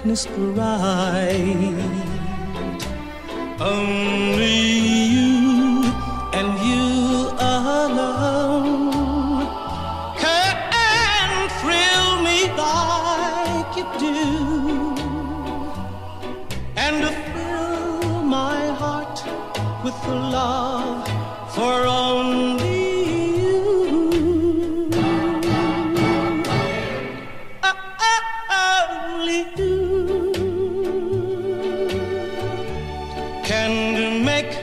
darkness bright. Only you and you alone can thrill me like you do, and fill my heart with the love for only you. Only you can make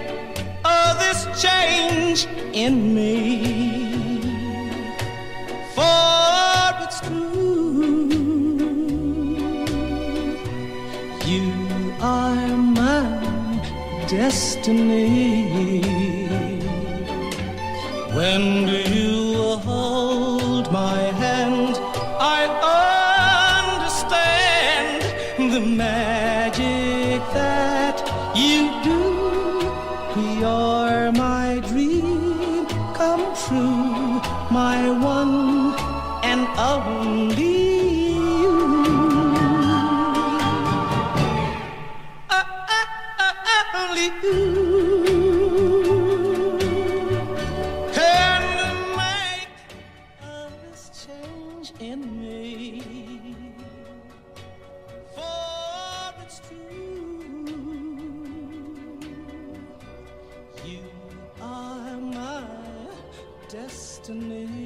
all this change in me, for it's true, you are my destiny. When you hold my hand, I understand the magic that you do. You're my dream come true, my one and only you. Only you can make all this change in me, for it's true, you are my destiny.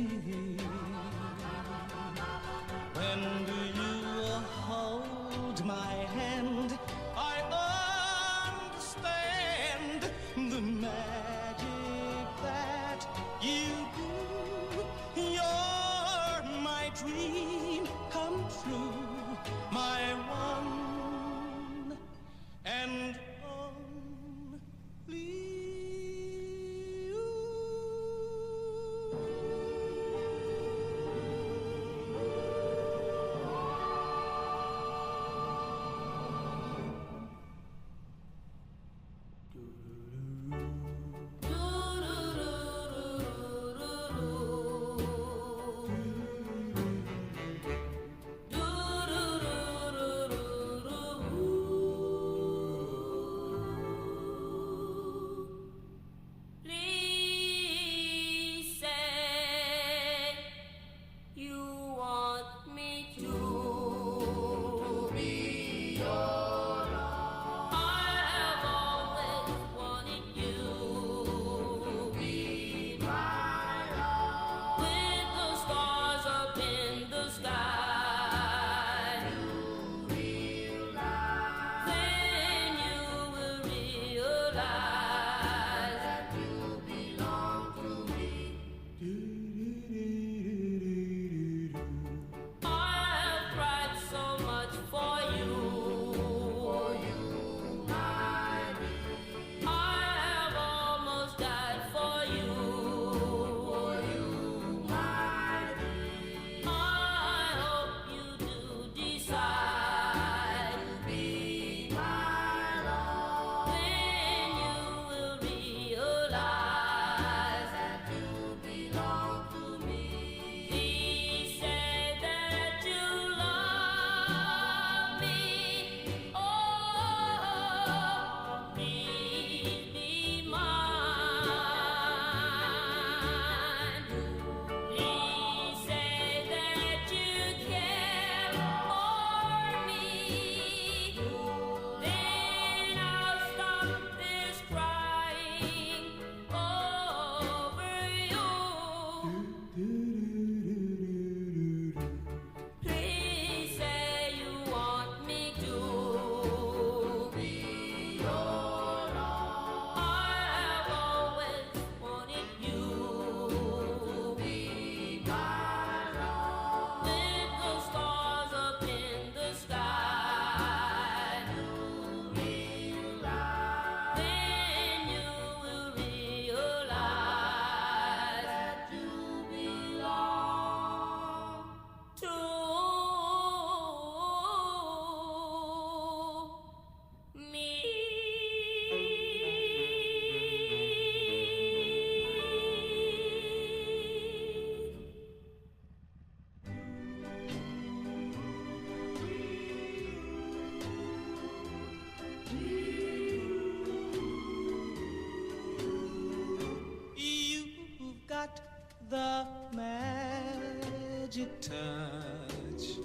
the magic touch.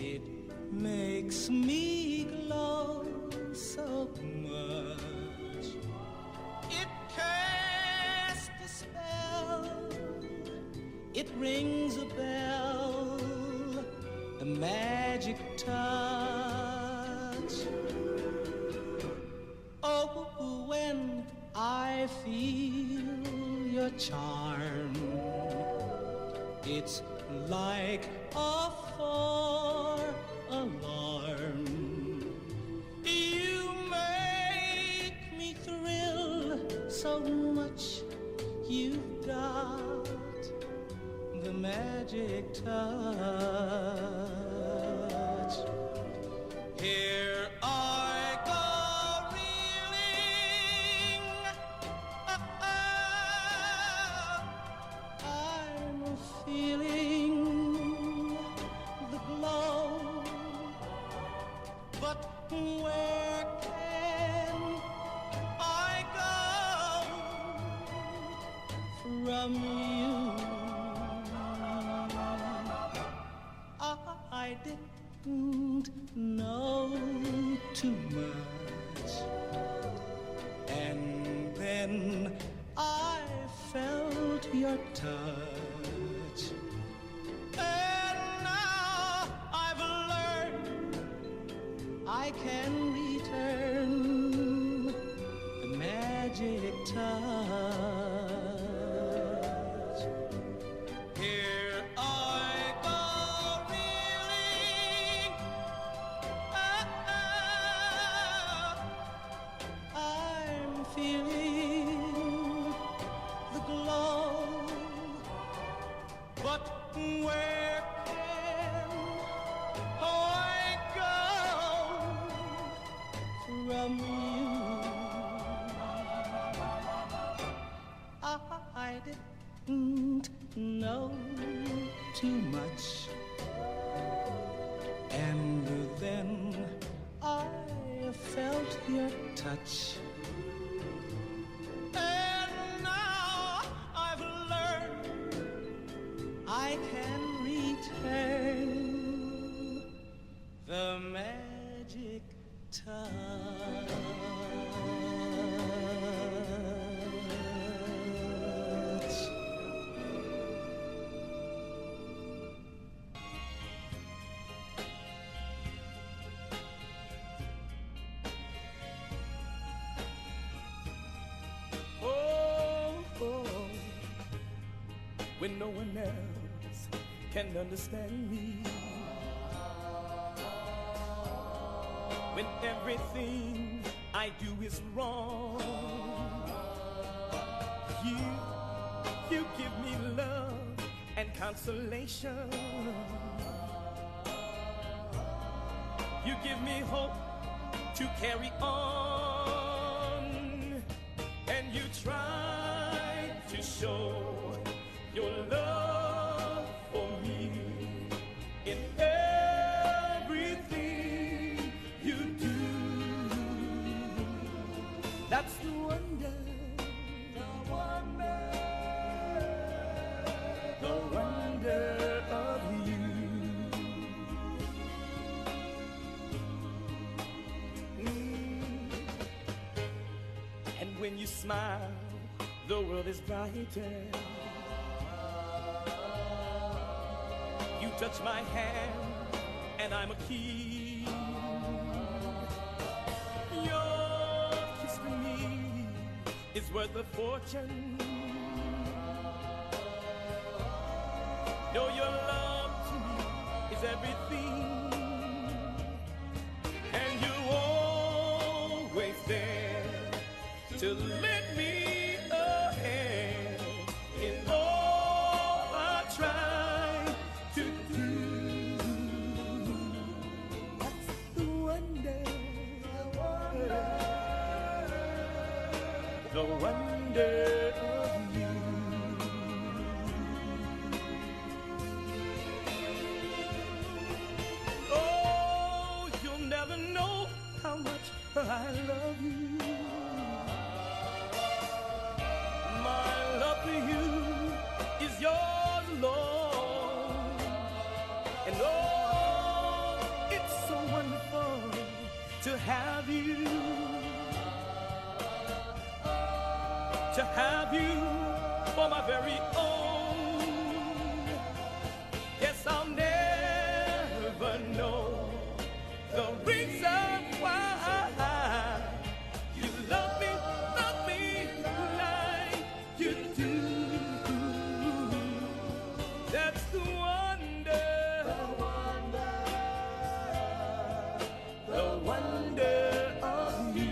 It makes me glow so much. It casts a spell. It rings a bell. The magic touch. Oh, when I feel your charm, it's like a alarm. You make me thrill so much. You've got the magic touch. Here I go reeling. I'm feeling the glow. But where can I go from you? I didn't know too much, and then I felt your touch, and now I've learned I can return the magic touch. Here I go reeling. I'm feeling the glow. But where can I go from you? I didn't know too much, and then I felt your touch, and now I've learned I can return the magic touch. When no one else can understand me, when everything I do is wrong, you give me love and consolation. You give me hope to carry on, and you try to show your love for me in everything you do. That's the wonder, the wonder of you. And when you smile, the world is brighter. You touch my hand, and I'm a king. Your kiss to me is worth a fortune. Know your love to me is everything, and you're always there to lend me a hand in all I try to do. That's the wonder, the wonder of you. Oh, you'll never know how much I love you. My love for you to have you for my very own. Guess I'll never know the reason why you love me like you do. That's the wonder, the wonder of you.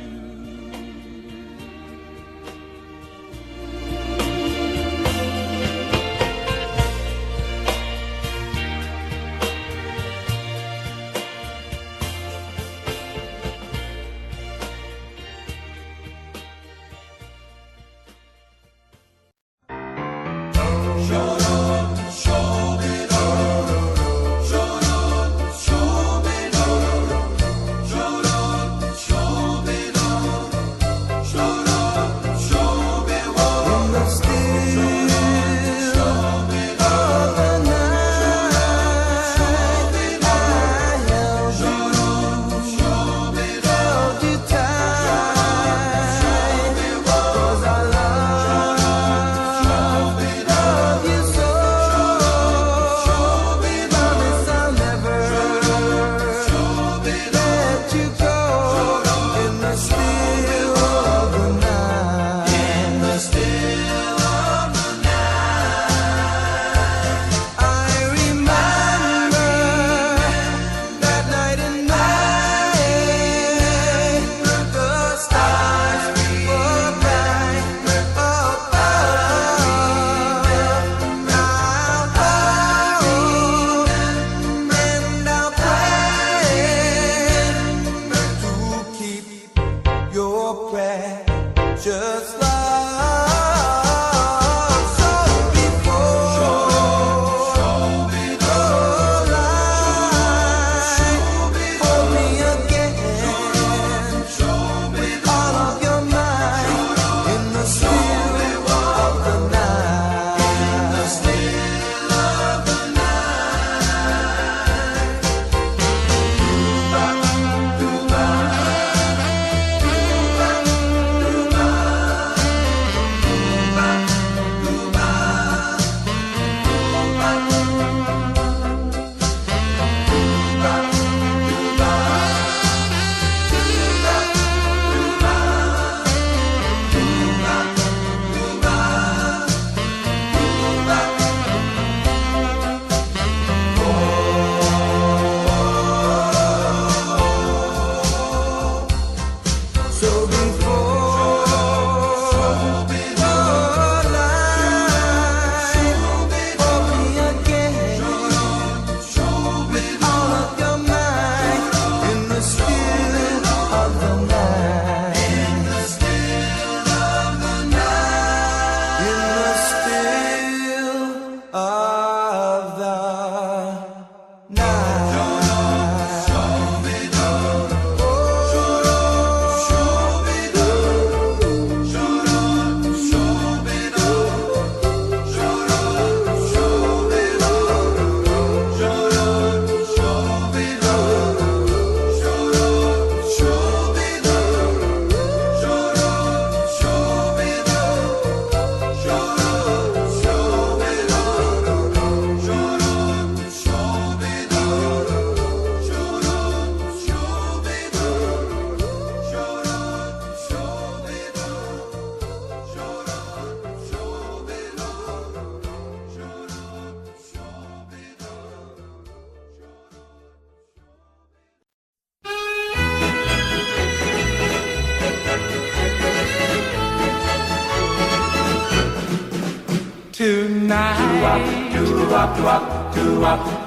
Tonight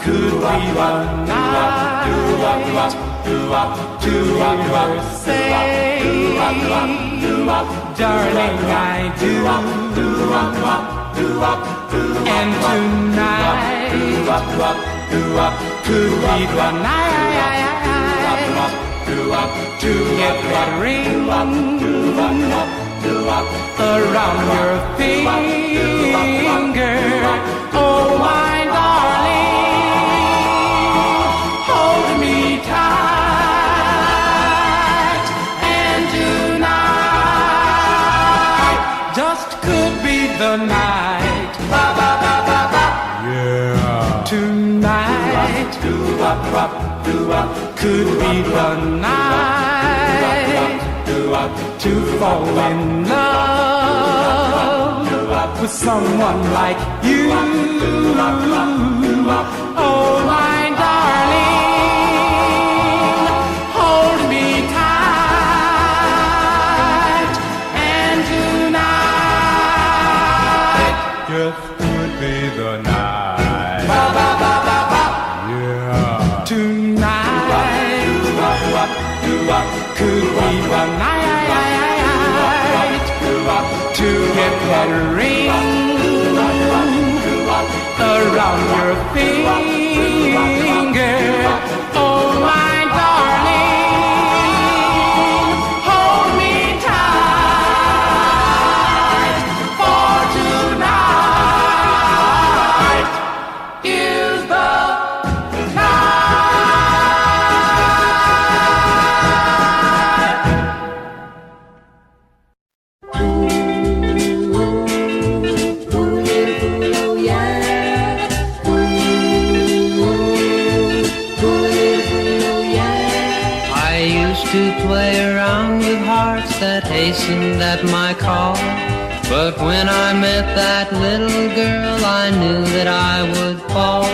could be one night to say, darling, I do. And tonight could be one night to get that ring around your finger. Oh, my darling, hold me tight. And tonight, just night. Yeah. Tonight could be the night to fall in love with someone like you. Oh, my darling, hold me tight, and tonight just could be the night. Yeah. Tonight could be the night to get that ring around your finger. Oh, my darling, hold me tight, for tonight is the to play around with hearts that hastened at my call. But when I met that little girl, I knew that I would fall.